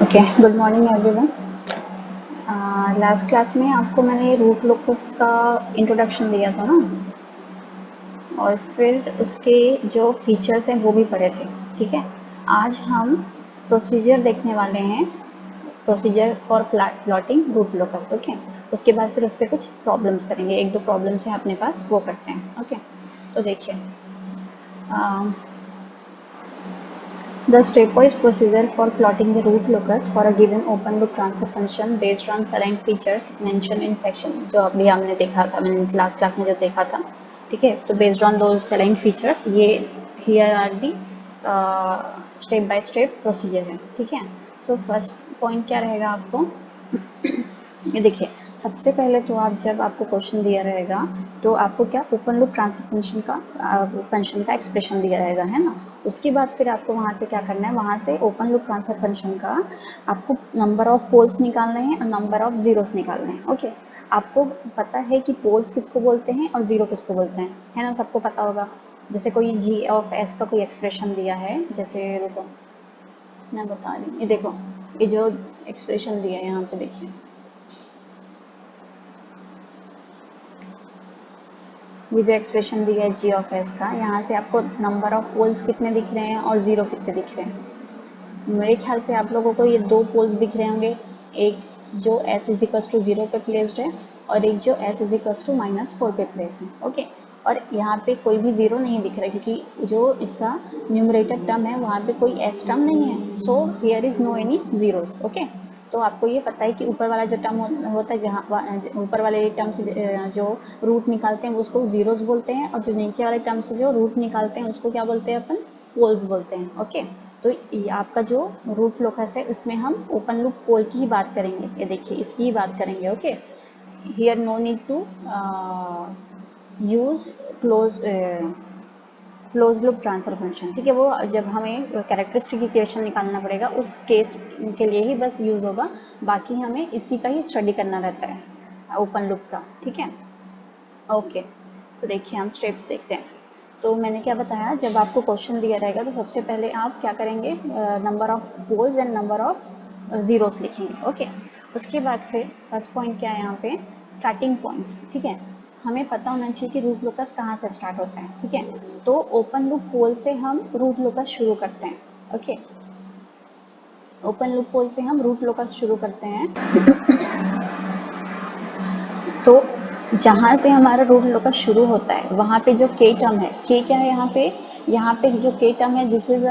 Okay, good morning everyone. Last class में आपको मैंने रूट लोकस का इंट्रोडक्शन दिया था ना, और फिर उसके जो फीचर्स हैं वो भी पढ़े थे। ठीक है, आज हम प्रोसीजर देखने वाले हैं, procedure for plotting root locus. Okay, उसके बाद फिर उस पर कुछ प्रॉब्लम्स करेंगे, एक दो प्रॉब्लम्स हैं अपने पास, वो करते हैं। ओके, तो देखिए, the stepwise procedure for plotting the root locus for a given open loop transfer function based on select features mentioned in section, जो अभी हमने देखा था, मैंने लास्ट क्लास में जो देखा था। ठीक है, तो based on those select features ये here are the step by step procedure है। ठीक है, सो फर्स्ट पॉइंट क्या रहेगा आपको, ये देखिए, सबसे पहले तो आप जब आपको क्वेश्चन दिया रहेगा तो आपको क्या ओपन लूप ट्रांसफर फंक्शन का एक्सप्रेशन दिया रहेगा, है ना। उसके बाद फिर आपको वहाँ से क्या करना है, वहाँ से ओपन लूप ट्रांसफर फंक्शन का आपको नंबर ऑफ पोल्स निकालने हैं और नंबर ऑफ जीरोस निकालने हैं। ओके, आपको पता है कि पोल्स किसको बोलते हैं और जीरो किसको बोलते हैं, है ना, सबको पता होगा। जैसे कोई जी ऑफ एस का कोई एक्सप्रेशन दिया है, जैसे रुको मैं बता रही हूँ, ये देखो, ये जो एक्सप्रेशन दिया है यहाँ पे देखिए, ये जो एक्सप्रेशन दिया है जी ऑफ एस का, यहाँ से आपको नंबर ऑफ पोल्स कितने दिख रहे हैं और जीरो कितने दिख रहे हैं। मेरे ख्याल से आप लोगों को ये दो पोल्स दिख रहे होंगे, एक जो S is equals to zero पे प्लेस्ड है और एक जो एस इज इक्वस टू -4 पे प्लेस है। ओके, और यहाँ पे कोई भी जीरो नहीं दिख रहा है क्योंकि जो इसका न्यूमरेटर टर्म है वहाँ पे कोई एस टर्म नहीं है, so here is no any zeros. Okay, तो आपको ये पता है कि ऊपर वाला जो टर्म होता है, जहाँ ऊपर वाले टर्म से जो रूट निकालते हैं उसको जीरोस बोलते हैं, और जो नीचे वाले टर्म से जो रूट निकालते हैं उसको क्या बोलते हैं, अपन पोल्स बोलते हैं। ओके, तो ये आपका जो रूट लोकस है इसमें हम ओपन लूप पोल की ही बात करेंगे, ये देखिए इसकी ही बात करेंगे। Okay, here no need to use close close loop transfer function. ठीक है, वो जब हमें कैरेक्टरिस्टिक इक्वेशन निकालना पड़ेगा उस केस के लिए ही बस यूज होगा, बाकी हमें इसी का ही स्टडी करना रहता है ओपन लूप का। ठीक है, ओके, तो देखिए हम स्टेप्स देखते हैं। तो मैंने क्या बताया, जब आपको क्वेश्चन दिया रहेगा तो सबसे पहले आप क्या करेंगे, number of poles and number of zeros लिखेंगे। ओके, उसके बाद फिर फर्स्ट पॉइंट क्या है यहाँ पे, स्टार्टिंग पॉइंट्स। ठीक है, हमें पता होना चाहिए कि रूट लोकस कहाँ से स्टार्ट होता है। ठीक है, तो ओपन लूप पोल से हम रूट लोकस शुरू करते हैं। ओके, ओपन लूप पोल से हम रूट लोकस शुरू करते हैं। तो जहाँ से हमारा रूट लोकस शुरू होता है वहाँ पे जो के टर्म है, के क्या है यहाँ पे जो के टर्म है, दिस इज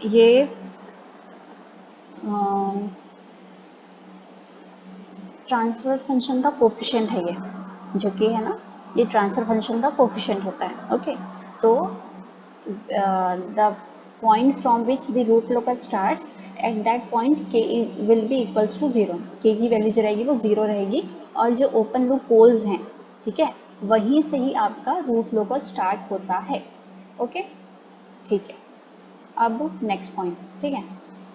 ये ट्रांसफर फंक्शन का कोफिशिएंट है, ये जो के है ना, ये ट्रांसफर फंक्शन का कोफिशिएंट होता है। ओके, तो the point from which the root locus starts, at that point K will be equals to zero, K की वैल्यू जो रहेगी वो जीरो रहेगी, और जो ओपन लूप पोल्स हैं, ठीक है, वहीं से ही आपका रूट लोकस स्टार्ट होता है। ओके, ठीक है, अब नेक्स्ट पॉइंट। ठीक है,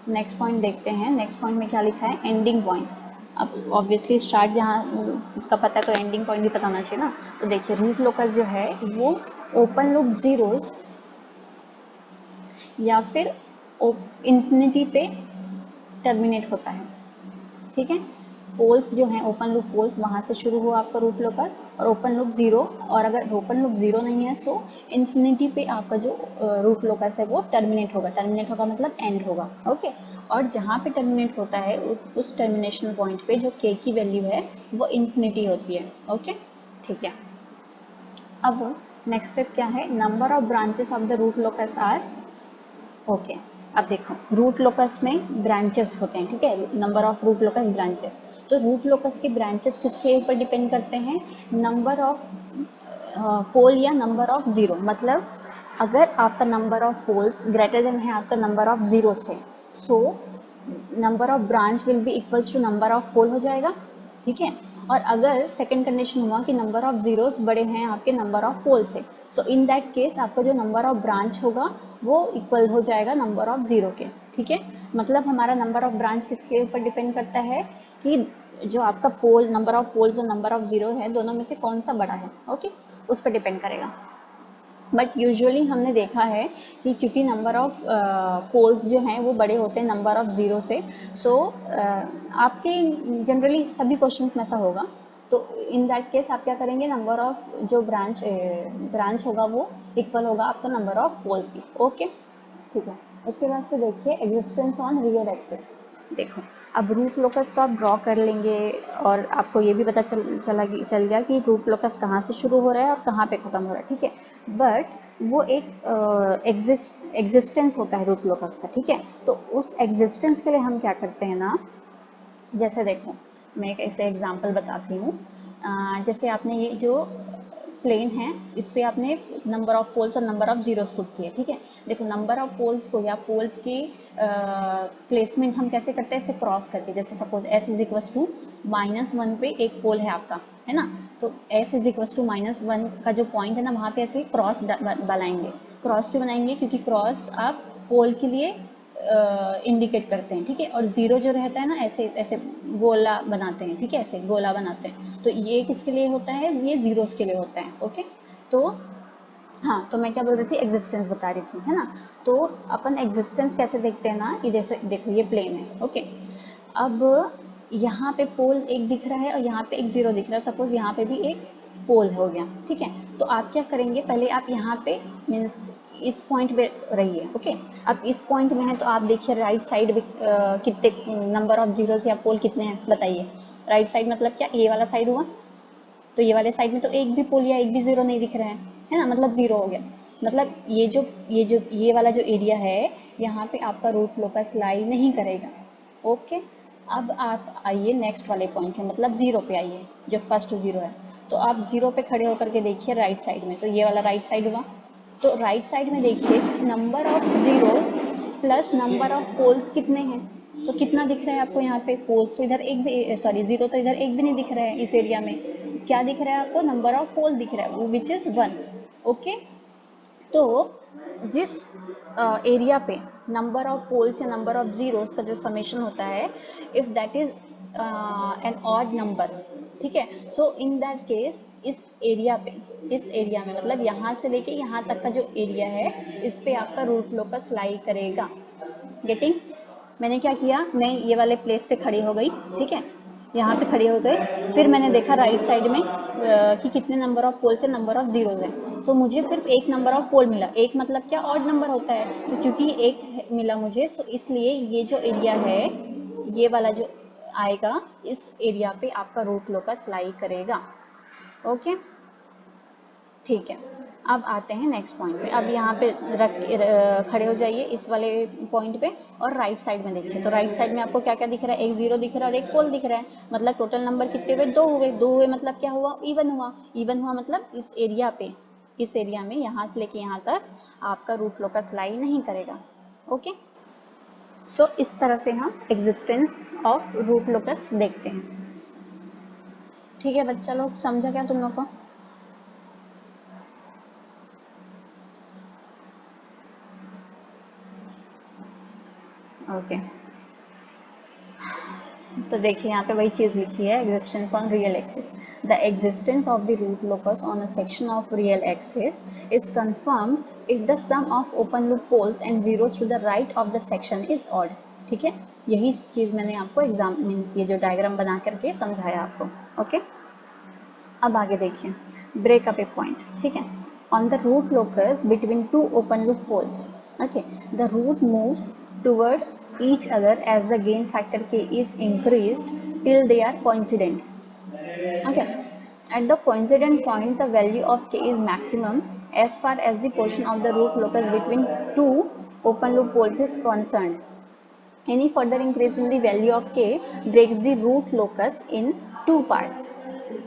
नेक्स्ट पॉइंट देखते हैं, नेक्स्ट पॉइंट में क्या लिखा है, एंडिंग पॉइंट। अब ऑब्वियसली स्टार्ट जहाँ का पता है तो एंडिंग पॉइंट भी पता होना चाहिए ना। तो देखिए रूट लोकस जो है वो ओपन लूप जीरोस या फिर इंफिनिटी पे टर्मिनेट होता है। ठीक है, पोल्स जो हैं ओपन लूप पोल्स, वहां से शुरू हुआ आपका रूट लोकस, और ओपन लूप जीरो, और अगर ओपन लूप जीरो नहीं है सो इन्फिनिटी पे आपका जो रूट लोकस है वो टर्मिनेट होगा। टर्मिनेट होगा मतलब एंड होगा। ओके, और जहाँ पे टर्मिनेट होता है उस टर्मिनेशन पॉइंट पे जो के की वैल्यू है वो इन्फिनिटी होती है। ओके, ठीक है, अब नेक्स्ट स्टेप क्या है, number of branches of the root locus are. Okay, अब देखो रूट लोकस में ब्रांचेस होते हैं। ठीक है, number of root locus branches, तो रूट लोकस के ब्रांचेस किसके ऊपर डिपेंड करते हैं, नंबर ऑफ पोल या नंबर ऑफ जीरो। मतलब अगर आपका number of poles greater than है आपका नंबर ऑफ जीरो से, so number of branch will be equals to number of pole हो जाएगा। ठीक है, और अगर सेकंड कंडीशन हुआ कि नंबर ऑफ जीरोस बड़े हैं आपके नंबर ऑफ पोल से, सो इन दैट केस आपका जो नंबर ऑफ ब्रांच होगा वो इक्वल हो जाएगा नंबर ऑफ जीरो के। ठीक है, मतलब हमारा नंबर ऑफ ब्रांच किसके ऊपर डिपेंड करता है कि जो आपका पोल, नंबर ऑफ पोल्स और नंबर ऑफ जीरो है दोनों में से कौन सा बड़ा है। ओके, उस पर डिपेंड करेगा। बट यूजुअली हमने देखा है कि क्योंकि नंबर ऑफ पोल्स जो हैं वो बड़े होते हैं नंबर ऑफ ज़ीरो से, सो आपके जनरली सभी क्वेश्चंस में ऐसा होगा। तो इन दैट केस आप क्या करेंगे, नंबर ऑफ जो ब्रांच होगा वो इक्वल होगा आपका नंबर ऑफ पोल्स की। ओके, ठीक है। उसके बाद फिर देखिए एग्जिस्टेंस ऑन रियल एक्सिस। देखो अब रूट लोकस तो आप ड्रॉ कर लेंगे और आपको ये भी पता चल गया कि रूट लोकस कहाँ से शुरू हो रहा है और कहाँ पे ख़त्म हो रहा है, ठीक है। बट वो एक एग्जिस्टेंस होता है रूट लोकस का, ठीक है। तो उस एग्जिस्टेंस के लिए हम क्या करते हैं ना, जैसे देखो मैं एक ऐसे एग्जांपल बताती हूँ। जैसे आपने ये जो प्लेन है इस पे आपने नंबर ऑफ पोल्स और नंबर ऑफ जीरोस पुट किए, ठीक है। देखो नंबर ऑफ पोल्स को या पोल्स की प्लेसमेंट हम कैसे करते हैं, इसे क्रॉस करके। जैसे suppose s is equals to -1 पे एक पोल है आपका, है ना। तो s इज इक्वस टू -1 का जो पॉइंट है ना, वहाँ पे ऐसे क्रॉस बनाएंगे। क्रॉस क्यों बनाएंगे, क्योंकि क्रॉस आप पोल के लिए इंडिकेट करते हैं, ठीक है। और जीरो जो रहता है ना, ऐसे ऐसे गोला बनाते हैं, ठीक है, ऐसे गोला बनाते हैं। तो ये किसके लिए होता है, ये जीरोस के लिए होता है। ओके, तो हाँ, तो मैं क्या बोल रही थी, एग्जिस्टेंस बता रही थी, है ना। तो अपन एग्जिस्टेंस कैसे देखते हैं ना, ये जैसे देखो ये प्लेन है। ओके, अब यहाँ पे पोल एक दिख रहा है और यहाँ पे एक जीरो दिख रहा है। सपोज यहाँ पे भी एक पोल हो गया, ठीक है। तो आप क्या करेंगे, पहले आप यहाँ पे मीन्स इस पॉइंट पे रहिए। ओके, अब इस पॉइंट में है तो आप देखिए राइट साइड में कितने नंबर ऑफ जीरोस या पोल कितने हैं बताइए। राइट साइड मतलब क्या, ये वाला साइड हुआ। तो ये वाले साइड में तो एक भी पोल या एक भी जीरो नहीं दिख रहा है ना, मतलब जीरो हो गया। मतलब ये वाला जो एरिया है, यहाँ पे आपका रूट लोकस लाई नहीं करेगा। ओके, अब आप आइए नेक्स्ट वाले पॉइंट है, मतलब जीरो पे आइए, जो फर्स्ट जीरो है। तो आप जीरो पे खड़े होकर के देखिए राइट साइड में, तो ये वाला राइट साइड हुआ। तो राइट साइड में देखिए number of zeros plus number of poles कितने हैं। तो कितना दिख रहा है आपको यहाँ पे, पोल्स तो इधर एक भी, सॉरी जीरो तो इधर एक भी नहीं दिख रहा है इस एरिया में। क्या दिख रहा है आपको, नंबर ऑफ पोल दिख रहा है, वो विच इज 1। ओके, तो जिस एरिया पे नंबर ऑफ पोल्स या नंबर ऑफ जीरोस का जो समेशन होता है, if that is an odd number, ठीक है। सो इन दैट केस इस एरिया में मतलब यहाँ से लेके यहाँ तक का जो एरिया है, इस पे आपका रूट लोकस लाई करेगा। गेटिंग, मैंने क्या किया, मैं ये वाले प्लेस पे खड़ी हो गई, ठीक है, यहाँ पे खड़ी हो गए। फिर मैंने देखा राइट साइड में कि कितने नंबर ऑफ पोल्स है, नंबर ऑफ जीरोज है। सो मुझे सिर्फ एक नंबर ऑफ पोल मिला। एक मतलब क्या, ऑड नंबर होता है। तो क्योंकि एक मिला मुझे, सो इसलिए ये जो एरिया है, ये वाला जो आएगा, इस एरिया पे आपका रूट लोकस लाई करेगा। ओके, ठीक है। अब आते हैं नेक्स्ट पॉइंट पे। अब यहाँ पे खड़े हो जाइए इस वाले पॉइंट पे और राइट साइड में देखिए। तो राइट साइड में आपको क्या क्या दिख रहा है, एक जीरो दिख रहा है और एक पोल दिख रहा है। मतलब टोटल नंबर कितने हुए, दो हुए। दो हुए मतलब क्या हुआ, इवन हुआ। इवन हुआ मतलब इस एरिया पे, इस एरिया में यहाँ से लेके यहाँ तक आपका रूट लोकस लाई नहीं करेगा। ओके, सो इस तरह से हम एग्जिस्टेंस ऑफ रूट लोकस देखते हैं। ठीक है बच्चा लोग, समझा क्या तुम लोग को? ओके, तो देखिए यहाँ पे वही चीज़ लिखी है, existence on real axis. The existence of the root locus on a section of real axis is confirmed if the sum of open loop poles and zeros to the right of the section is odd. ठीक है, यही चीज़ मैंने आपको exam means ये जो diagram बना करके समझाया आपको। ओके, अब आगे देखिए, ब्रेक अप ए पॉइंट। ठीक है, on the root locus between two open loop poles, okay, the root moves toward each other as the gain factor k is increased till they are coincident. Okay, at the coincident point the value of k is maximum as far as the portion of the root locus between two open loop poles is concerned. Any further increase in the value of k breaks the root locus in two parts.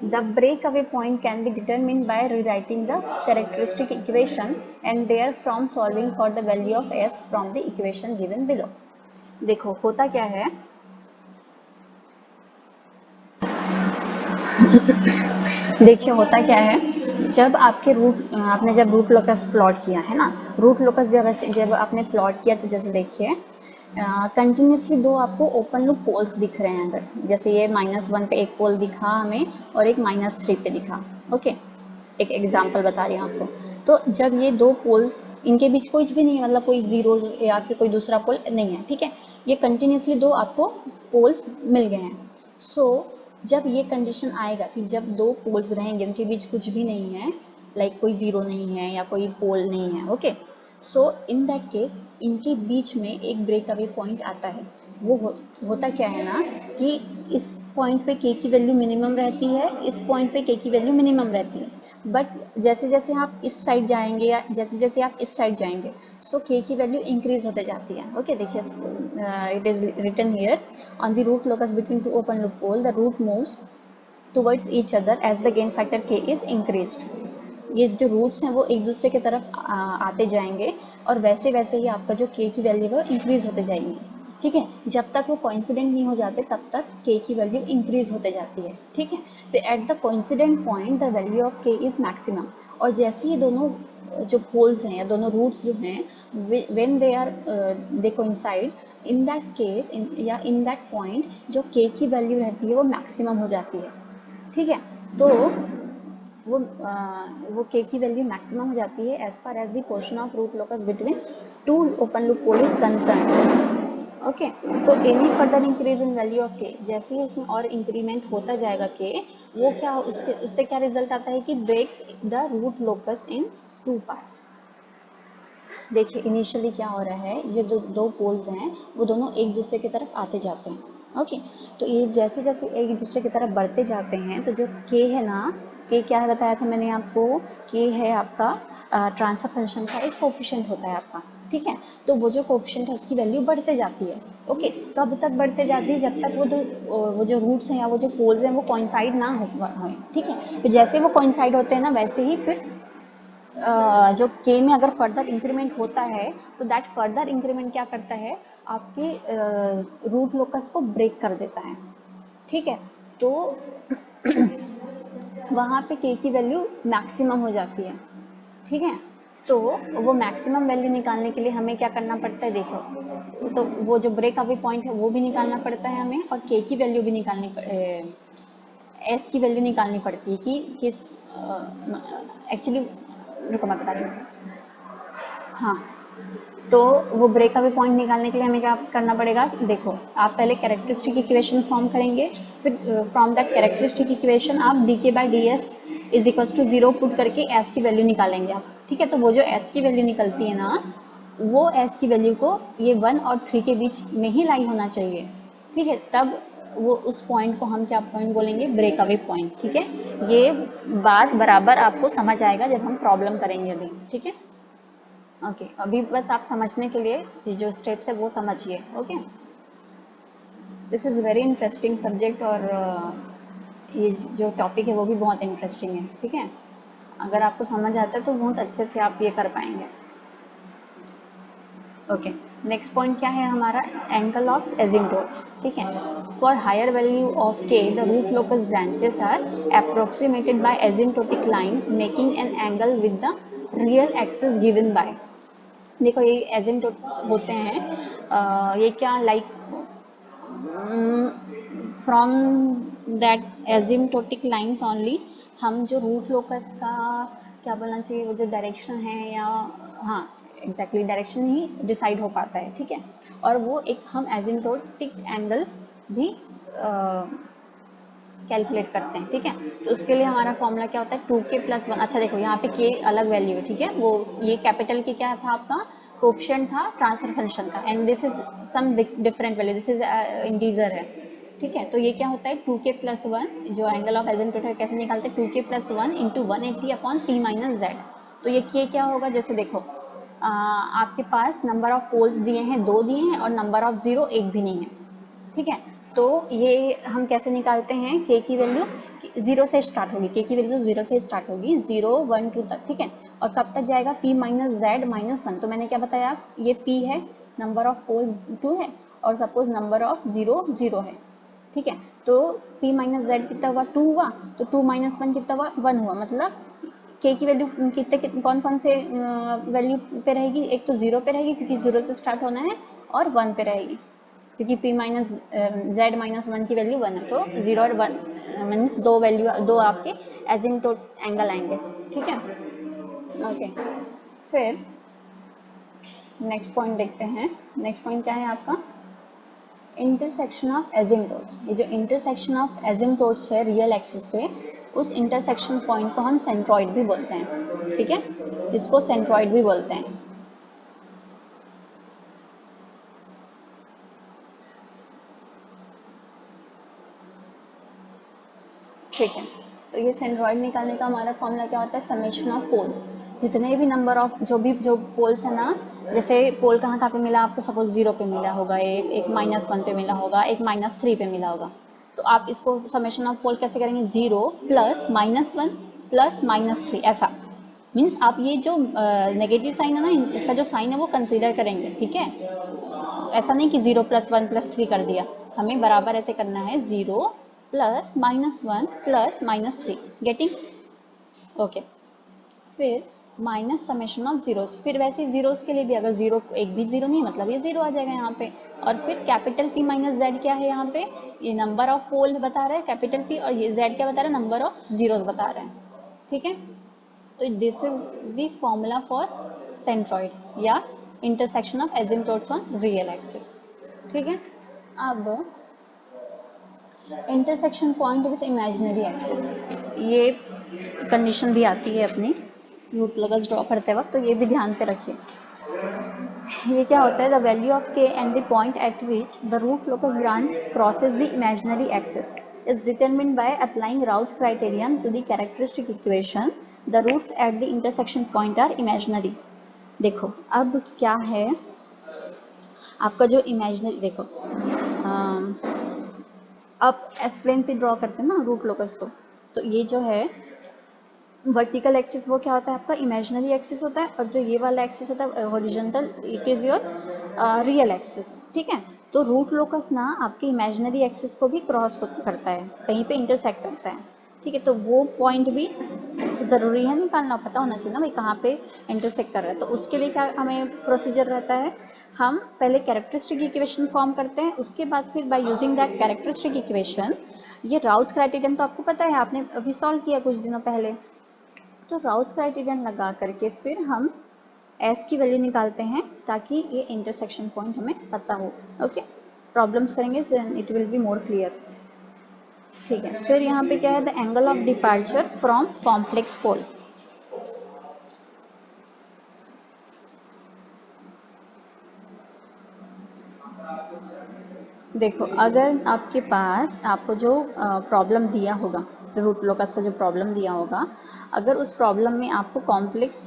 The breakaway point can be determined by rewriting the characteristic equation and therefrom solving for the value of s from the equation given below. देखो होता क्या है, देखिए होता क्या है, जब आपके आपने जब रूट लोकस प्लॉट किया है ना, रूट लोकस जब आपने प्लॉट किया, तो जैसे देखिए कंटिन्यूसली दो आपको ओपन लूप पोल्स दिख रहे हैं। अगर जैसे ये -1 पे एक पोल दिखा हमें और एक -3 पे दिखा। ओके, एक एग्जांपल बता रही हूँ आपको। तो जब ये दो पोल्स, इनके बीच कुछ भी नहीं है, मतलब कोई जीरो या फिर कोई दूसरा पोल नहीं है, ठीक है, ये कंटिन्यूसली दो आपको पोल्स मिल गए हैं। सो जब ये कंडीशन आएगा कि जब दो पोल्स रहेंगे उनके बीच कुछ भी नहीं है, लाइक कोई जीरो नहीं है या कोई पोल नहीं है, okay, so in that case इनके बीच में एक ब्रेक अवे पॉइंट आता है। वो होता क्या है ना कि इस पॉइंट पे के की वैल्यू मिनिमम रहती है, इस पॉइंट पे के की वैल्यू मिनिमम रहती है, बट जैसे जैसे आप इस साइड जाएंगे या जैसे जैसे आप इस साइड जाएंगे, सो के की वैल्यू इंक्रीज होते जाती है। ओके, देखिए it is written here, on the root locus between two open loop pole the root moves towards each other as the gain factor k is increased. ये जो रूट्स हैं वो एक दूसरे की तरफ आते जाएंगे और वैसे वैसे ही आपका जो के की वैल्यू है इंक्रीज होते जाएंगी, ठीक है, जब तक वो कोइंसिडेंट नहीं हो जाते तब तक के की वैल्यू इंक्रीज होते जाती है, ठीक है। फिर at the coincident point the value of के इज मैक्सिमम, और जैसे ही दोनों जो पोल्स हैं या दोनों रूट्स जो हैं, when they are they coincide, in that case या इन दैट पॉइंट जो के की वैल्यू रहती है वो मैक्सिमम हो जाती है, ठीक है। तो वो के की वैल्यू मैक्सिमम हो जाती है as far as the portion of root locus between two open loop pole is concern. Okay, तो any further increase in value of K, जैसे ही उसमें और इंक्रीमेंट होता जाएगा के, वो क्या उससे क्या रिजल्ट आता है कि breaks the root locus in two parts. देखिए इनिशियली क्या हो रहा है, ये दो पोल्स हैं वो दोनों एक दूसरे की तरफ आते जाते हैं, ओके, तो ये जैसे जैसे एक दूसरे की तरफ बढ़ते जाते हैं तो जो के है ना, के क्या है बताया था मैंने आपको, के है आपका ट्रांसफर फंक्शन का एक कोफिशिएंट होता है आपका, ठीक है। तो वो जो कोफिशिएंट है उसकी वैल्यू बढ़ते जाती है, ओके, कब तक बढ़ते जाती है, जब तक वो जो रूट्स हैं या वो जो पोल्स हैं वो कोइंसाइड ना हो, ठीक है। तो जैसे वो कोइंसाइड होते हैं ना वैसे ही फिर जो के में अगर फर्दर इंक्रीमेंट होता है तो दैट फर्दर इंक्रीमेंट क्या करता है, आपके रूट लोकस को ब्रेक कर देता है, ठीक है। तो वहाँ पे के की वैल्यू मैक्सिमम हो जाती है, ठीक है। तो वो मैक्सिमम वैल्यू निकालने के लिए हमें क्या करना पड़ता है, देखो तो वो जो ब्रेक अवे पॉइंट है वो भी निकालना पड़ता है हमें, और के की वैल्यू भी निकालनी एस की वैल्यू निकालनी पड़ती है कि किस एक्चुअली, रुको मैं बता रही हूँ, हाँ, तो वो ब्रेक अवे पॉइंट निकालने के लिए हमें क्या करना पड़ेगा, देखो आप पहले कैरेक्टरिस्टिक इक्वेशन फॉर्म करेंगे, फिर फ्रॉम दैट कैरेक्टरिस्टिक इक्वेशन आप d k by d s is equals to 0 put करके एस की वैल्यू निकालेंगे आप, ठीक है। तो वो जो एस की वैल्यू निकलती है ना, वो एस की वैल्यू को ये 1 और 3 के बीच में ही लाई होना चाहिए, ठीक है, तब वो उस पॉइंट को हम क्या पॉइंट बोलेंगे, ब्रेक अवे पॉइंट, ठीक है। ये बात बराबर आपको समझ आएगा जब हम प्रॉब्लम करेंगे अभी, ठीक है। ओके, अभी बस आप समझने के लिए जो स्टेप्स है वो समझिए, okay. This is very interesting subject, और ये जो टॉपिक है वो भी बहुत इंटरेस्टिंग है, ठीक है। अगर आपको समझ आता है तो बहुत अच्छे से आप ये कर पाएंगे, ओके। नेक्स्ट पॉइंट क्या है हमारा, एंगल ऑफ एजिम्पटोट्स, ठीक है। For higher value of K the root locus branches are approximated by asymptotic lines making an angle with the real axis given by, देखो ये एजिम्पटोट्स होते हैं, ये क्या like from that asymptotic lines only हम जो रूट लोकस का क्या बोलना चाहिए, वो जो डायरेक्शन है या हाँ एग्जैक्टली डायरेक्शन ही डिसाइड हो पाता है, ठीक है। और वो एक हम एजिम्पटोटिक एंगल भी कैलकुलेट करते हैं, ठीक है। तो उसके लिए हमारा फॉर्मूला क्या होता है, 2k + 1, अच्छा देखो यहाँ पे k अलग वैल्यू है, ठीक है, वो ये कैपिटल के क्या था आपका कोफिशिएंट था ट्रांसफर फंक्शन का, and this is some different value, this is integer है, ठीक है। तो ये क्या होता है 2k + 1, जो एंगल ऑफ एजिम्पटोट है कैसे निकालते हैं, 2k + 1 × 180/p - z। तो ये k क्या होगा, जैसे देखो आपके पास नंबर ऑफ पोल्स दिए हैं 2 दिए हैं और नंबर ऑफ जीरो एक भी नहीं है, ठीक है। तो ये हम कैसे निकालते हैं, के की वैल्यू 0 से स्टार्ट होगी, के की वैल्यू 0 से स्टार्ट होगी, 0 1 2 तक, ठीक है। और कब तक जाएगा, p - z - 1, तो मैंने क्या बताया, ये p है, नंबर ऑफ पोल्स 2 है, और सपोज नंबर ऑफ 0 है, ठीक है। तो p - z कितना हुआ, 2 हुआ, तो 2 - 1 कितना हुआ, 1 हुआ, मतलब के की वैल्यू कितने कौन कौन से वैल्यू पे रहेगी, एक तो 0 पे रहेगी क्योंकि 0 से स्टार्ट होना है, और 1 पे रहेगी क्योंकि p - z - 1 की वैल्यू 1 है, तो 0 और 1 मीन्स दो आपके एजिम्पटोट एंगल आएंगे, ठीक है। ओके, फिर नेक्स्ट पॉइंट देखते हैं। नेक्स्ट पॉइंट क्या है आपका? Intersection of asymptotes. ये जो इंटरसेक्शन ऑफ एसिम्प्टोट्स है रियल एक्सिस पे, उस इंटरसेक्शन पॉइंट को हम सेंट्रॉइड भी बोलते हैं। ठीक है, इसको सेंट्रॉइड भी बोलते हैं। ठीक है, तो ये सेंट्रॉइड निकालने का हमारा फॉर्मूला क्या होता है? Summation of poles. जितने भी नंबर ऑफ जो पोल्स है ना, जैसे पोल कहाँ पे मिला आपको? सपोज 0 पे मिला होगा, एक -1 पे मिला होगा, एक -3 पे मिला होगा। तो आप इसको समेशन ऑफ पोल कैसे करेंगे? 0 प्लस -1 प्लस -3, ऐसा। मीन्स आप ये जो नेगेटिव साइन है ना, इसका जो साइन है वो कंसीडर करेंगे। ठीक है, ऐसा नहीं कि 0 + 1 + 3 कर दिया, हमें बराबर ऐसे करना है 0 प्लस -1 प्लस -3। गेटिंग? ओके, फिर माइनस समेशन ऑफ जीरोस। फिर वैसे जीरोस के लिए भी अगर जीरो एक भी जीरो नहीं है मतलब ये जीरो आ जाएगा यहाँ पे। और फिर कैपिटल P माइनस जेड क्या है यहाँ पे? ये नंबर ऑफ पोल बता रहा है कैपिटल P, और ये जेड क्या बता रहा है? नंबर ऑफ जीरोस बता रहे हैं। ठीक है, तो this is the formula for centroid या intersection of asymptotes on real axis. ठीक है, अब intersection point with imaginary axis, ये कंडीशन भी आती है अपनी रूट लोकस ड्रॉ करते वक्त, तो ये भी ध्यान पे रखिए। ये क्या होता है? The value of k and the point at which the root locus branch crosses the imaginary axis is determined by applying Routh criterion to the characteristic equation. The roots at the intersection point are imaginary. देखो अब क्या है आपका जो imaginary, देखो अब S-plane पे draw करते हैं ना रूट लोकस को, तो ये जो है वर्टिकल एक्सिस वो क्या होता है आपका? इमेजिनरी एक्सिस होता है, और जो ये वाला एक्सिस होता है horizontal, it is your real axis. ठीक है, तो रूट लोकस ना आपके इमेजिनरी एक्सिस को भी क्रॉस करता है, कहीं पे इंटरसेक्ट करता है। ठीक है, तो वो पॉइंट भी ज़रूरी है निकालना, पता होना चाहिए ना भाई कहाँ पे इंटरसेक्ट कर रहा है। तो उसके लिए क्या हमें प्रोसीजर रहता है? हम पहले कैरेक्टरिस्टिक इक्वेशन फॉर्म करते हैं, उसके बाद फिर by using that characteristic equation, ये राउथ क्राइटेरियन तो आपको पता है, आपने अभी सॉल्व किया कुछ दिनों पहले, तो राउथ क्राइटेरियन लगा करके फिर हम एस की वैल्यू निकालते हैं ताकि ये इंटरसेक्शन पॉइंट हमें पता हो। ओके, प्रॉब्लम्स करेंगे it will be more clear. ठीक है, फिर यहाँ पे क्या है? The angle of departure from complex pole. देखो अगर आपके पास आपको जो प्रॉब्लम दिया होगा, रूट लोकस का जो प्रॉब्लम दिया होगा, अगर उस प्रॉब्लम में आपको कॉम्प्लेक्स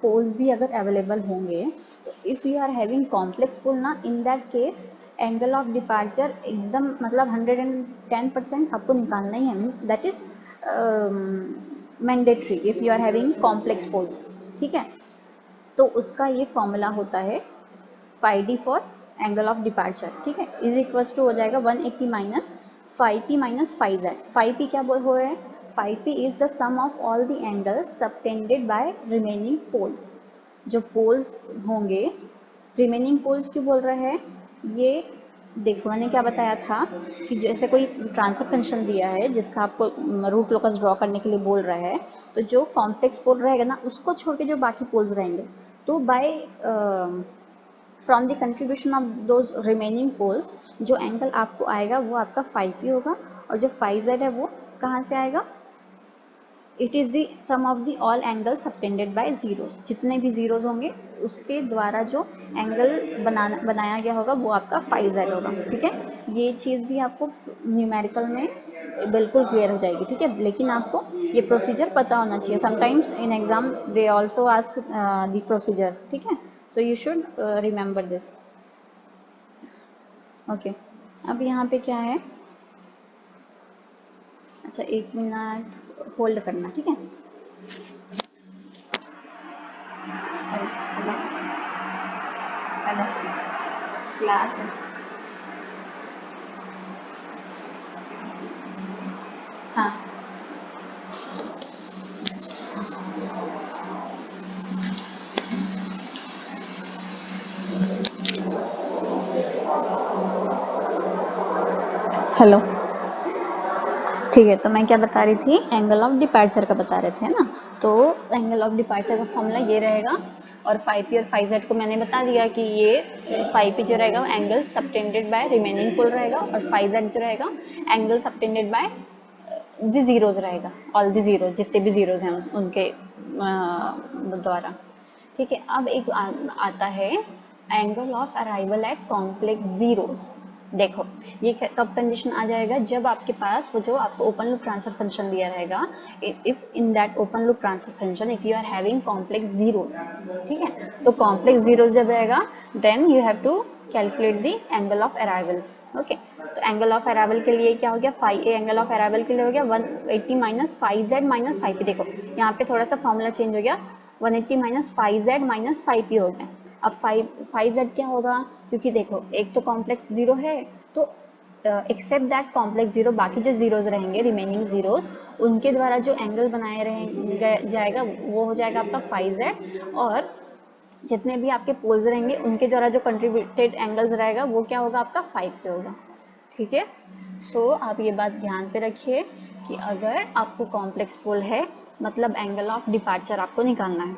पोल्स भी अगर अवेलेबल होंगे, तो if you are having complex pole ना, in that case angle of departure एकदम मतलब 110% आपको निकालना ही है। Means that is mandatory if you are having complex poles. ठीक है, तो उसका ये फॉर्मूला होता है phi D for angle of departure. ठीक है, इज इक्वल्स टू हो जाएगा 180 minus phi P minus phi Z. Phi P क्या हो है? Phi P is the sum of all the angles subtended by remaining poles. जो पोल्स होंगे, remaining poles क्यों बोल रहे हैं? ये देखो मैंने क्या बताया था कि जैसे कोई ट्रांसफर फंक्शन दिया है जिसका आपको रूट लोकस ड्रॉ करने के लिए बोल रहा है, तो जो कॉम्प्लेक्स पोल रहेगा ना उसको छोड़ के जो बाकी पोल्स रहेंगे, तो by from the contribution of those remaining poles जो एंगल आपको आएगा वो आपका फाई पी होगा, और जो फाई जेड है वो कहाँ से आएगा? It is the sum of the all angle subtended by zeros. जितने भी जीरोस होंगे उसके द्वारा जो एंगल बनाया गया होगा वो आपका फाई जेड होगा। ठीक है, ये चीज़ भी आपको न्यूमेरिकल में बिल्कुल क्लियर हो जाएगी। ठीक है, लेकिन आपको ये प्रोसीजर पता होना चाहिए। Sometimes in exam they also ask the procedure. ठीक है, so you should remember this. Okay, अब यहाँ पे क्या है? अच्छा 1 मिनट होल्ड करना। ठीक है, हेलो हेलो क्लास है। हाँ हेलो ठीक है, तो मैं क्या बता रही थी, एंगल ऑफ डिपार्चर का बता रहे थे ना। तो एंगल ऑफ डिपार्चर का फॉर्मूला ये रहेगा, और फाई पी और फाई जेड को मैंने बता दिया कि ये फाई पी जो रहेगा वो एंगल सबटेंडेड बाय रिमेनिंग पोल रहेगा, और फाई जेड जो रहेगा angle subtended by the zeros रहेगा, ऑल द जीरोज, जितने भी जीरोज हैं उनके द्वारा। ठीक है, अब एक आता है angle of arrival at complex zeros. देखो ये कब कंडीशन आ जाएगा, जब आपके पास वो जो आपको ओपन लूप ट्रांसफर फंक्शन दिया रहेगा, if in that open loop transfer function if you are having complex zeros. ठीक है, तो कॉम्प्लेक्स जीरोज जब रहेगा then you have to calculate the angle of arrival. Okay, तो एंगल ऑफ अराइवल के लिए क्या हो गया, phi a angle of arrival के लिए हो गया 180 minus phi z minus phi p. देखो यहाँ पे थोड़ा सा फॉर्मूला चेंज हो गया, 180 minus phi z minus phi p हो गया। अब फाई जेड क्या होगा, क्योंकि देखो एक तो कॉम्प्लेक्स जीरो है, तो एक्सेप्ट दैट कॉम्प्लेक्स जीरो, बाकी जो जीरोज रहेंगे रिमेनिंग जीरोज, उनके द्वारा जो एंगल बनाए रहेंगे जाएगा वो हो जाएगा आपका फाई जेड, और जितने भी आपके पोल्स रहेंगे उनके द्वारा जो कंट्रीब्यूटेड एंगल्स रहेगा वो क्या होगा, आपका 5 पे होगा। ठीक है, सो आप ये बात ध्यान पे रखिए कि अगर आपको कॉम्प्लेक्स पोल है मतलब एंगल ऑफ डिपार्चर आपको निकालना है,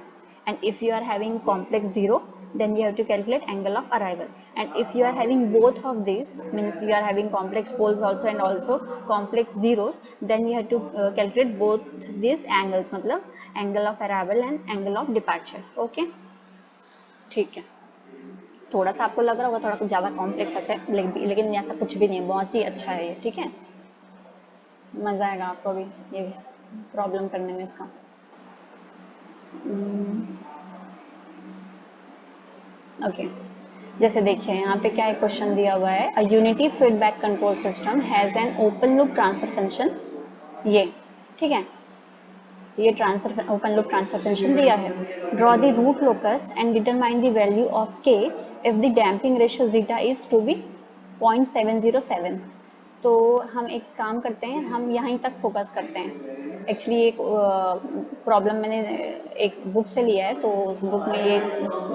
and if you are having complex zero then you have to calculate angle of arrival, and if you are having both of these, means you are having complex poles also and also complex zeros, then you have to calculate both these angles, मतलब angle of arrival and angle of departure. okay, ठीक है, थोड़ा सा आपको लग रहा होगा थोड़ा कुछ ज़्यादा कॉम्प्लेक्स है, लेकिन ऐसा कुछ भी नहीं है, बहुत ही अच्छा है ये। ठीक है, मज़ा आएगा आपको भी ये प्रॉब्लम करने में इसका। ओके, जैसे देखिए यहाँ पे क्या एक क्वेश्चन दिया हुआ है, a unity feedback control system has an open loop transfer function, ये ठीक है, ये transfer open loop transfer function दिया है। Draw the root locus and determine the value of K if the damping ratio zeta is to be 0.707। तो हम एक काम करते हैं, हम यहीं तक फोकस करते हैं। एक्चुअली एक प्रॉब्लम मैंने एक बुक से लिया है, तो उस बुक में ये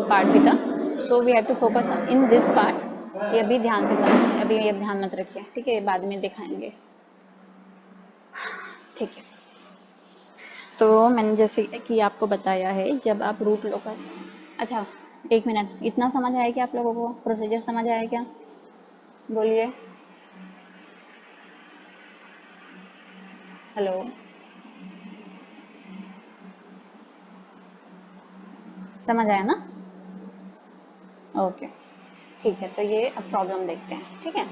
पार्ट भी था, so we have to focus in this part. ये अभी ध्यान रखना, अभी ये ध्यान मत रखिए, ठीक है, बाद में दिखाएंगे। ठीक है, तो मैंने जैसे कि आपको बताया है, जब आप रूट लोकस, अच्छा एक मिनट, इतना समझ आया क्या आप लोगों को, प्रोसीजर समझ आया क्या, बोलिए। हेलो, समझ आया ना? ओके, ठीक है, तो ये अब प्रॉब्लम देखते हैं। ठीक है,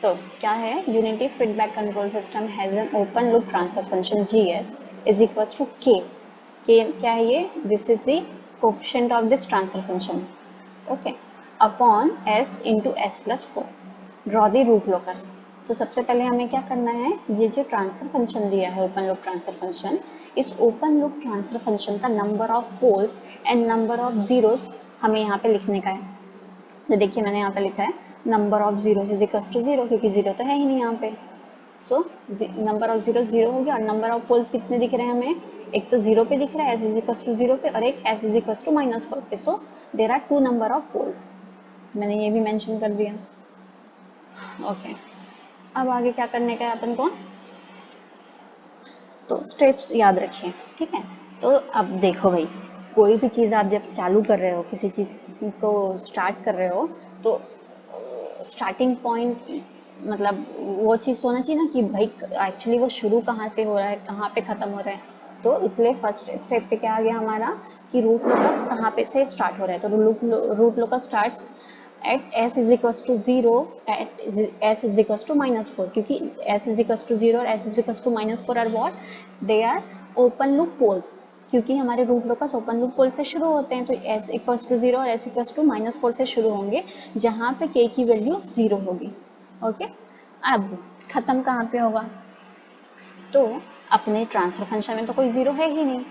तो क्या है, unity feedback control system has an open loop transfer function GS is equals to k क्या है ये, this is the coefficient of this transfer function, okay, upon s into s plus 4। Draw the root locus. तो सबसे पहले हमें क्या करना है, ये जो ट्रांसफर फंक्शन दिया है ओपन लूप ट्रांसफर फंक्शन, इस ओपन लूप ट्रांसफर फंक्शन का number of poles and number of zeros हमें यहाँ पे लिखने का है। तो देखिए मैंने यहाँ पे लिखा है number of zeros is equals to 0, क्योंकि 0 तो है ही नहीं यहाँ पे, सो नंबर ऑफ जीरो 0 हो गया, और नंबर ऑफ पोल्स कितने दिख रहे हैं हमें, एक तो 0 पे दिख रहा है एस इज इक्वल्स टू 0 पे, और एक एस इज इक्वल्स टू -4 पे, so there are 2 number of poles, मैंने ये भी मेंशन कर दिया। ओके, अब आगे क्या करने का है अपन को, तो स्टेप्स याद रखिए। ठीक है, तो अब देखो भाई, कोई भी चीज़ आप जब चालू कर रहे हो, किसी चीज़ को स्टार्ट कर रहे हो, तो स्टार्टिंग पॉइंट मतलब वो चीज़ होना चाहिए ना कि भाई एक्चुअली वो शुरू कहाँ से हो रहा है, कहाँ पे ख़त्म हो रहा है। तो इसलिए फर्स्ट स्टेप पे क्या आ गया हमारा कि रूट लोकस कहाँ पे से स्टार्ट हो रहा है, तो root locus starts at s is equals to 0 at s is equals to -4, क्योंकि s इज इक्वल्स टू 0 और s is equals to -4 are what, they are open loop poles, क्योंकि हमारे root locus open loop pole से शुरू होते हैं, तो s equals to 0 और s इक्वल्स टू -4 से शुरू होंगे, जहाँ पे k की वैल्यू 0 होगी। ओके, अब खत्म कहाँ पे होगा, तो अपने ट्रांसफर फंक्शन में तो कोई 0 है ही नहीं,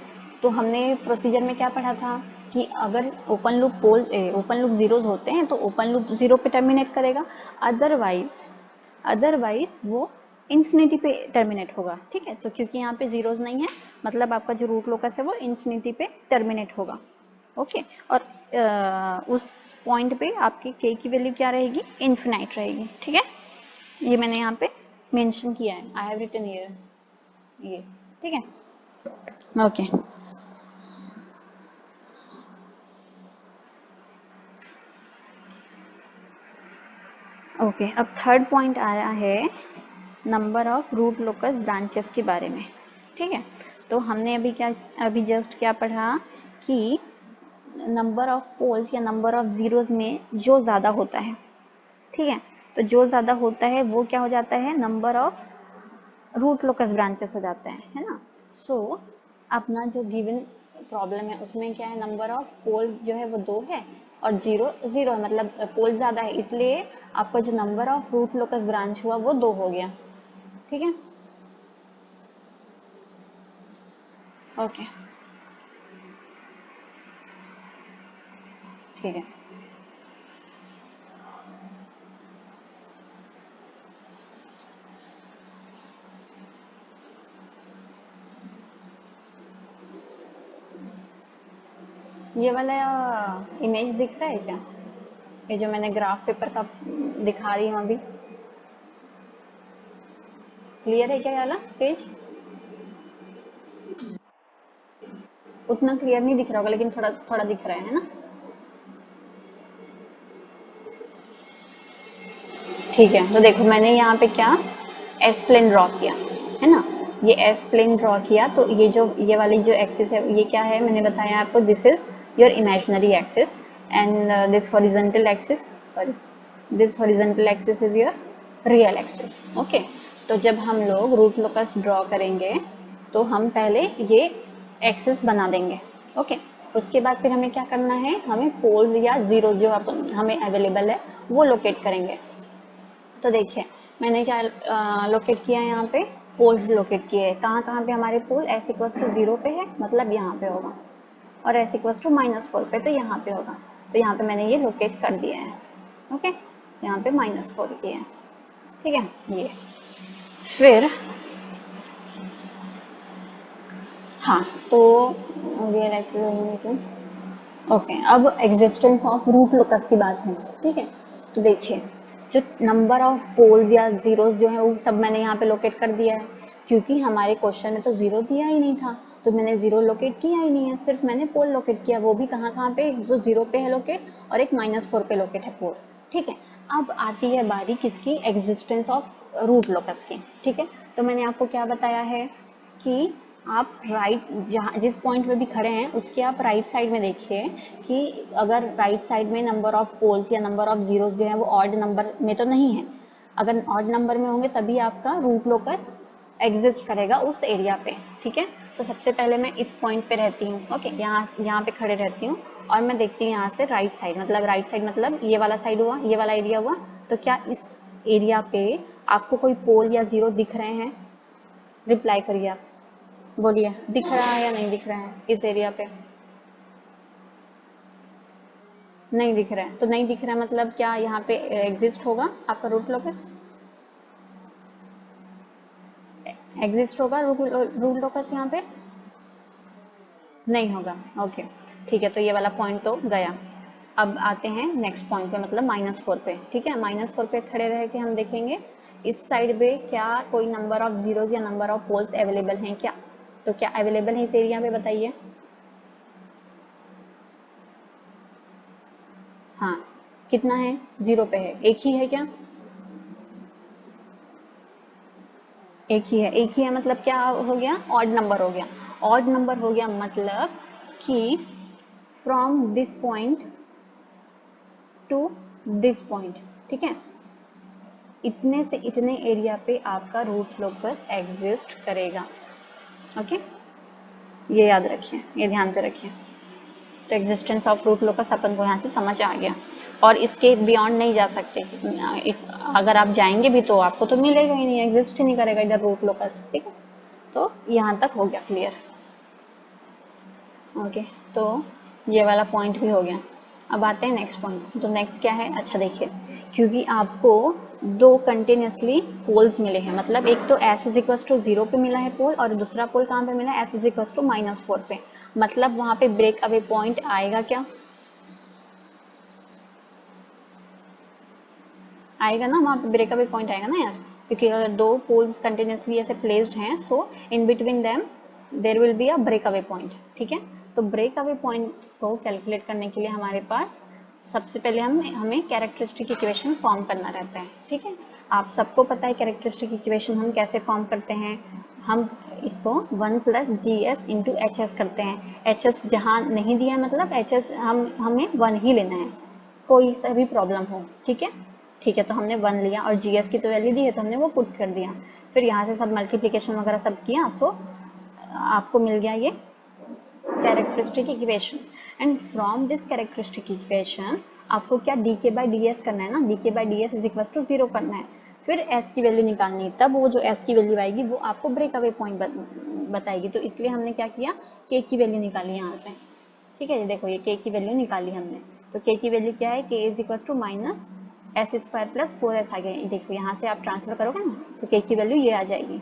तो हमने प्रोसीजर में क्या पढ़ा था कि अगर ओपन लूप जीरोज होते हैं तो ओपन लूप 0 पे टर्मिनेट करेगा, अदरवाइज वो इन्फिनिटी पे टर्मिनेट होगा। ठीक है, तो क्योंकि यहाँ पे जीरोज नहीं है, मतलब आपका जो रूट लोकस है वो इन्फिनिटी पे टर्मिनेट होगा। ओके, और उस पॉइंट पे आपकी के की वैल्यू क्या रहेगी, इन्फिनाइट रहेगी। ठीक है, ये मैंने यहाँ पे मेंशन किया है, आई हैव रिटन हियर ये, ठीक है। ओके ओके, अब थर्ड पॉइंट आया है number of root locus branches के बारे में, ठीक है। तो हमने अभी जस्ट क्या पढ़ा कि नंबर ऑफ पोल्स या नंबर ऑफ जीरोज में जो ज़्यादा होता है, ठीक है, तो जो ज़्यादा होता है वो क्या हो जाता है, number of root locus branches हो जाता है ना। सो अपना जो गिवन प्रॉब्लम है उसमें क्या है, नंबर ऑफ पोल जो है वो 2 है और जीरो जीरो है, मतलब पोल ज़्यादा है, इसलिए आपका जो number of root locus branch हुआ वो 2 हो गया, ठीक है। ओके ठीक है। ये वाला इमेज दिख रहा है क्या, ये जो मैंने ग्राफ पेपर का दिखा रही हूँ अभी, क्लियर है क्या ये वाला पेज? उतना क्लियर नहीं दिख रहा होगा लेकिन थोड़ा थोड़ा दिख रहा है ना। ठीक है, तो देखो मैंने यहाँ पे क्या एस प्लेन ड्रॉ किया है ना, ये एस प्लेन ड्रॉ किया, तो ये वाली जो एक्सिस है ये क्या है, मैंने बताया आपको, this is your imaginary axis and this horizontal axis, sorry, this horizontal axis is your real axis. Okay, तो जब हम लोग रूट लोकस ड्रॉ करेंगे तो हम पहले ये एक्सिस बना देंगे। ओके, उसके बाद फिर हमें क्या करना है, हमें पोल्स या जीरो जो हमें अवेलेबल है वो लोकेट करेंगे। तो देखिए मैंने क्या लोकेट किया है, यहाँ पे पोल्स लोकेट किए हैं, कहाँ कहाँ पे हमारे पोल, एस इक्वस टू 0 पे है मतलब यहाँ पे होगा, और एस इक्वस टू -4 पे तो यहाँ पे होगा, तो यहाँ पे मैंने ये लोकेट कर दिया है। ओके, यहाँ पे -4 किए हैं, ठीक है। ये फिर हाँ, तो रियल एक्सिस, ओके, अब एग्जिस्टेंस ऑफ रूट लोकस की बात है, ठीक है। तो देखिए जो नंबर ऑफ पोल्स या जीरोस जो है वो सब मैंने यहाँ पे लोकेट कर दिया है, क्योंकि हमारे क्वेश्चन में तो जीरो दिया ही नहीं था, तो मैंने जीरो लोकेट किया ही नहीं है, सिर्फ मैंने पोल लोकेट किया, वो भी कहाँ कहाँ पे, जो जीरो पे है लोकेट और एक -4 पे लोकेट है पोल, ठीक है। अब आती है बारी किसकी, एग्जिस्टेंस ऑफ रूट लोकस की, ठीक है। तो मैंने आपको क्या बताया है कि आप राइट, जहाँ जिस पॉइंट पे भी खड़े हैं उसके आप राइट साइड में देखिए कि अगर राइट साइड में नंबर ऑफ पोल्स या नंबर ऑफ जीरोस जो है वो ऑड नंबर में तो नहीं है, अगर ऑड नंबर में होंगे तभी आपका रूट लोकस एग्जिस्ट करेगा उस एरिया पे, ठीक है। तो सबसे पहले मैं इस पॉइंट पे रहती हूँ, ओके, यहाँ पे खड़े रहती हूँ और मैं देखती हूँ यहाँ से राइट साइड, मतलब राइट साइड मतलब ये वाला साइड हुआ, ये वाला एरिया हुआ, तो क्या इस एरिया पे आपको कोई पोल या जीरो दिख रहे हैं? रिप्लाई करिए आप, बोलिए दिख रहा है या नहीं दिख रहा है इस एरिया पे? नहीं दिख रहा है, तो नहीं दिख रहा है मतलब क्या यहाँ पे एग्जिस्ट होगा आपका रूट लोकस, एग्जिस्ट होगा रूट लोकस यहाँ पे? नहीं होगा। ओके ठीक है, तो ये वाला पॉइंट तो गया। अब आते हैं नेक्स्ट पॉइंट पे, मतलब -4 पे, ठीक है। -4 पे खड़े रह के हम देखेंगे इस साइड पे क्या कोई नंबर ऑफ जीरोज या नंबर ऑफ पोल्स अवेलेबल हैं क्या, तो क्या अवेलेबल है इस एरिया पे, बताइए। हाँ, कितना है, 0 पे है, एक ही है क्या? एक ही है, एक ही है मतलब क्या हो गया, ऑड नंबर हो गया। ऑड नंबर हो गया मतलब कि from this point two this point, ठीक है, इतने से इतने एरिया पे आपका रूट लोकस एग्जिस्ट करेगा। ओके, ये याद रखिए, ये ध्यान पे रखिए। तो एग्जिस्टेंस ऑफ रूट लोकस अपन को यहाँ से समझ आ गया, और इसके बियॉन्ड नहीं जा सकते, अगर आप जाएंगे भी तो आपको तो मिलेगा ही नहीं, एग्जिस्ट ही नहीं करेगा इधर रूट लोकस, ठीक है। तो यहाँ तक हो गया क्लियर। ओके, तो ये वाला पॉइंट भी हो गया। अब आते हैं नेक्स्ट पॉइंट, तो नेक्स्ट क्या है, अच्छा देखिए, क्योंकि आपको दो कंटिन्यूसली पोल्स मिले हैं, मतलब एक तो एस इज इक्वल टू 0 पे मिला है पोल और दूसरा पोल कहाँ पे मिला है, एस इज इक्वल टू -4 पे, मतलब वहाँ पे ब्रेक अवे पॉइंट आएगा क्या, आएगा ना, वहाँ पे ब्रेक अवे पॉइंट आएगा ना यार। क्योंकि अगर दो पोल्स कंटिन्यूसली ऐसे प्लेस्ड हैं, so in between them there will be a break away point. ठीक है, तो ब्रेक अवे पॉइंट को कैलकुलेट करने के लिए हमारे पास सबसे पहले हमें कैरेक्टरिस्टिक इक्वेशन फॉर्म करना रहता है। ठीक है, आप सबको पता है कैरेक्टरिस्टिक इक्वेशन हम कैसे फॉर्म करते हैं। हम इसको 1 plus G S into H S करते हैं। एच एस जहाँ नहीं दिया मतलब एच एस हमें 1 ही लेना है, कोई सा भी प्रॉब्लम हो। ठीक है, ठीक है, तो हमने 1 लिया और जी एस की तो वैल्यू दी है तो हमने वो पुट कर दिया। फिर यहाँ से सब मल्टीप्लिकेशन वगैरह सब किया, सो आपको मिल गया ये characteristic equation. And from this characteristic equation आपको क्या D k by d S करना है ना, d k by d s is equal to 0 करना है। फिर एस की वैल्यू निकालनी है, तब वो जो एस की वैल्यू आएगी वो आपको ब्रेक अवे पॉइंट बताएगी। तो इसलिए हमने क्या किया, के की वैल्यू निकाली यहाँ से। ठीक है, ये देखो ये के की वैल्यू निकाली हमने। तो के की वैल्यू क्या है, k is equal to minus s square plus 4s आ गया। देखो यहाँ से आप ट्रांसफर करोगे ना तो के की वैल्यू ये आ जाएगी।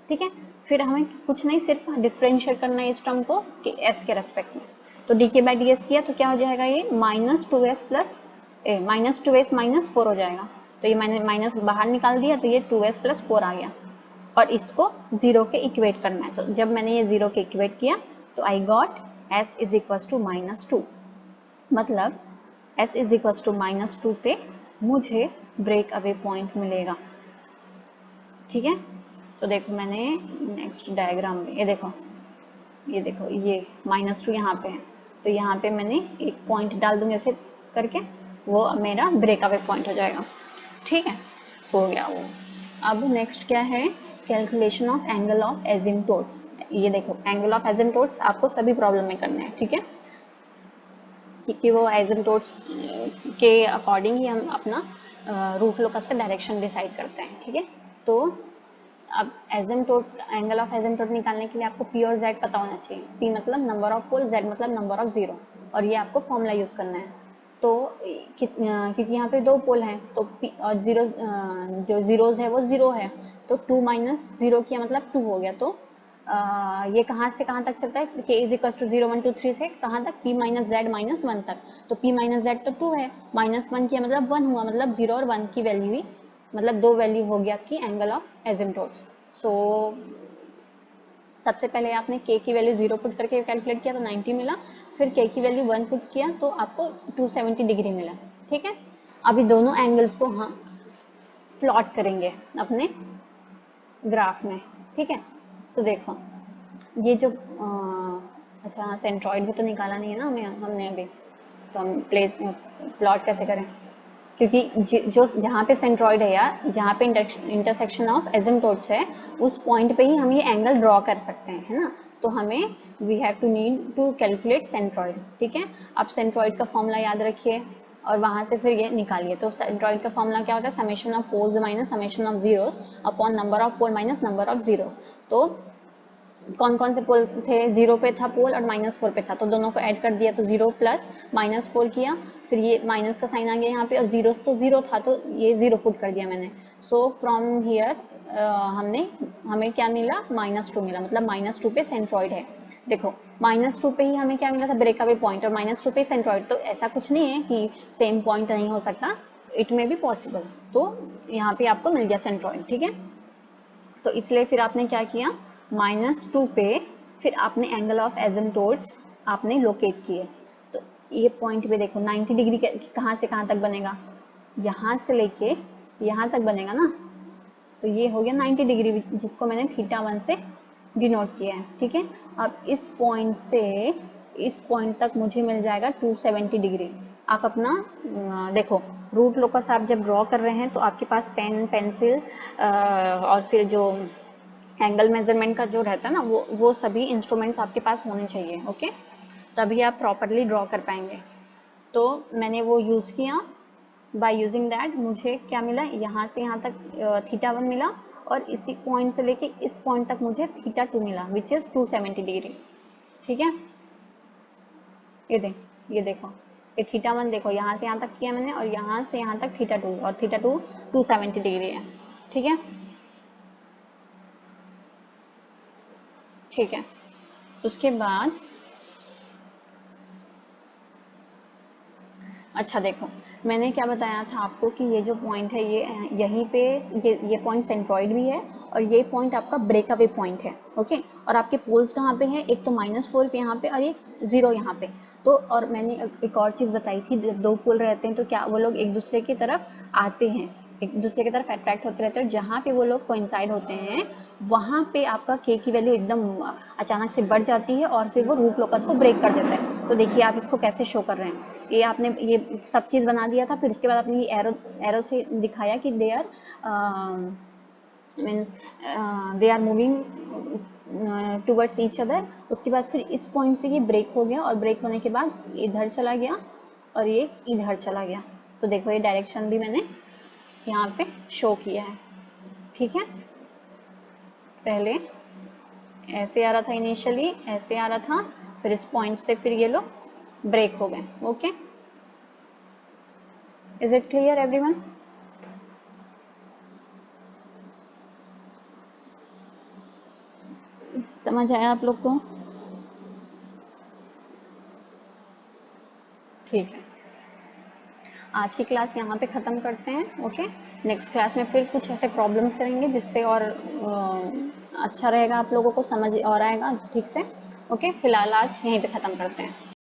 ठीक है, फिर हमें कुछ नहीं, सिर्फ डिफरेंशिएट करना है इस टर्म को कि एस के रेस्पेक्ट में। तो D k by d S किया तो क्या हो जाएगा, ये minus 2s plus minus 2s minus 4 हो जाएगा। तो ये मैंने माइनस बाहर निकाल दिया तो ये 2s प्लस 4 आ गया। और इसको 0 के इक्वेट करना है। तो जब मैंने ये 0 के इक्वेट किया तो I got s is equal to -2। मतलब s इज इक्वल टू -2 पे मुझे ब्रेक अवे पॉइंट मिलेगा। ठीक है, तो देखो मैंने नेक्स्ट डायग्राम में ये देखो ये -2 यहाँ पे है, तो यहाँ पे मैंने एक पॉइंट डाल दूंगी ऐसे करके, वो मेरा ब्रेक अवे पॉइंट हो जाएगा। ठीक है, हो गया वो। अब नेक्स्ट क्या है, कैलकुलेशन ऑफ एंगल ऑफ एजिम्पटोट्स। ये देखो एंगल ऑफ एजिम्पटोट्स आपको सभी प्रॉब्लम में करना है। ठीक है, क्योंकि वो एजिम्पटोट्स के अकॉर्डिंग ही हम अपना रूट लोकस का डायरेक्शन डिसाइड करते हैं। ठीक है, तो अब एजिम्पटोट एंगल ऑफ एजिम्पटोट निकालने के लिए आपको पी और जेड पता होना चाहिए। पी मतलब नंबर ऑफ पोल, जेड मतलब नंबर ऑफ जीरो, और ये आपको फॉर्मूला यूज करना है। तो क्योंकि यहाँ पे दो पोल हैं तो पी और जीरो, जो जीरोज है वो 0 है, तो 2 माइनस 0 किया मतलब 2 हो गया। तो ये कहाँ से कहाँ तक चलता है, k इज इक्वल टू 0 1 2 3 से कहाँ तक, p माइनस जेड माइनस 1 तक। तो p माइनस जेड तो 2 है, माइनस 1 किया मतलब 1 हुआ, मतलब 0 और 1 की वैल्यू ही, मतलब दो वैल्यू हो गया आपकी एंगल ऑफ एजिम्पटोट्स। सो सबसे पहले आपने k की वैल्यू 0 पुट करके कैलकुलेट किया तो 90 मिला। फिर k की वैल्यू 1 पुट किया तो आपको 270 डिग्री मिला। ठीक है, अभी दोनों एंगल्स को हम प्लॉट करेंगे अपने ग्राफ में। ठीक है, तो देखो ये जो अच्छा हाँ, सेंट्रॉइड भी तो निकाला नहीं है ना हमने अभी, तो हम प्लेस प्लॉट कैसे करें, क्योंकि जो जहाँ पे सेंट्रॉइड है या जहाँ पे इंटरसेक्शन ऑफ एजिम्पटोट्स है उस पॉइंट पे ही हम ये एंगल ड्रॉ कर सकते हैं, है ना। तो हमें we have to need to calculate centroid. ठीक है, आप सेंट्रॉइड का फॉर्मूला याद रखिए और वहां से फिर ये निकालिए। तो सेंट्रॉइड का फॉर्मूला क्या होता है, summation of poles minus summation of zeros upon number of pole minus number of zeros. तो कौन कौन से पोल थे, 0 पे था पोल और -4 पे था, तो दोनों को ऐड कर दिया तो 0 प्लस -4 किया। फिर ये माइनस का साइन आ गया यहाँ पे और जीरोस तो 0 था तो ये 0 पुट कर दिया मैंने। सो फ्रॉम हियर हमें क्या मिला, -2 मिला, मतलब -2 पे सेंट्रॉइड है। देखो -2 पे ही हमें क्या मिला था, ब्रेक अवे पॉइंट, और -2 पे सेंट्रॉइड, तो ऐसा कुछ नहीं है कि सेम पॉइंट नहीं हो सकता, इट मे बी पॉसिबल। तो यहाँ पे आपको मिल गया सेंट्रॉइड। ठीक है, तो इसलिए फिर आपने क्या किया, -2 पे फिर आपने एंगल ऑफ एजिम्पटोट्स आपने लोकेट किए। तो ये पॉइंट पे देखो 90 डिग्री कहाँ से कहाँ तक बनेगा, यहाँ से लेके यहाँ तक बनेगा ना, तो ये हो गया 90 डिग्री, जिसको मैंने θ1 से डिनोट किया है। ठीक है, अब इस पॉइंट से इस पॉइंट तक मुझे मिल जाएगा 270 डिग्री। आप अपना देखो रूट लोकस आप जब ड्रॉ कर रहे हैं तो आपके पास पेन पेंसिल और फिर जो एंगल मेजरमेंट का जो रहता है ना वो सभी इंस्ट्रूमेंट्स आपके पास होने चाहिए। ओके, तभी आप प्रॉपरली ड्रॉ कर पाएंगे। तो मैंने वो यूज़ किया, बाय यूजिंग दैट मुझे क्या मिला, यहाँ से यहाँ तक θ1 मिला और इसी पॉइंट से लेके इस पॉइंट तक मुझे θ2 मिला विच इज 270 डिग्री। ठीक है, ये देखो ये θ1 देखो यहाँ से यहाँ तक किया मैंने और यहाँ से यहाँ तक θ2, और θ2 270 डिग्री है। ठीक है, ठीक है, उसके बाद अच्छा देखो मैंने क्या बताया था आपको कि ये जो पॉइंट है ये यहीं पे ये पॉइंट सेंट्रॉइड भी है और ये पॉइंट आपका ब्रेकअवे पॉइंट है। ओके, और आपके पोल्स कहाँ पे हैं, एक तो -4 पे यहाँ पे और एक 0 यहाँ पे। तो और मैंने एक और चीज़ बताई थी, जब दो पोल रहते हैं तो क्या वो लोग एक दूसरे की तरफ आते हैं, एक दूसरे की तरफ अट्रैक्ट होते रहते हैं। जहाँ पे वो लोग कोइंसाइड होते हैं वहाँ पे आपका के की वैल्यू एकदम अचानक से बढ़ जाती है और फिर वो रूट लोकस को ब्रेक कर देता है। तो देखिए आप इसको कैसे शो कर रहे हैं, ये आपने ये सब चीज़ बना दिया था, फिर उसके बाद आपने ये एरो से दिखाया कि they are means they are moving towards each other. उसके बाद फिर इस पॉइंट से ये ब्रेक हो गया और ब्रेक होने के बाद इधर चला गया और ये इधर चला गया। तो देखो ये डायरेक्शन भी मैंने यहाँ पे शो किया है। ठीक है, पहले ऐसे आ रहा था, इनिशियली ऐसे आ रहा था, फिर इस पॉइंट से फिर ये लोग ब्रेक हो गए। Okay, is it clear everyone? समझ आया आप लोग को? ठीक है, आज की क्लास यहाँ पे ख़त्म करते हैं। ओके, नेक्स्ट क्लास में फिर कुछ ऐसे प्रॉब्लम्स करेंगे जिससे और अच्छा रहेगा, आप लोगों को समझ और आएगा ठीक से। ओके, फिलहाल आज यहीं पे ख़त्म करते हैं।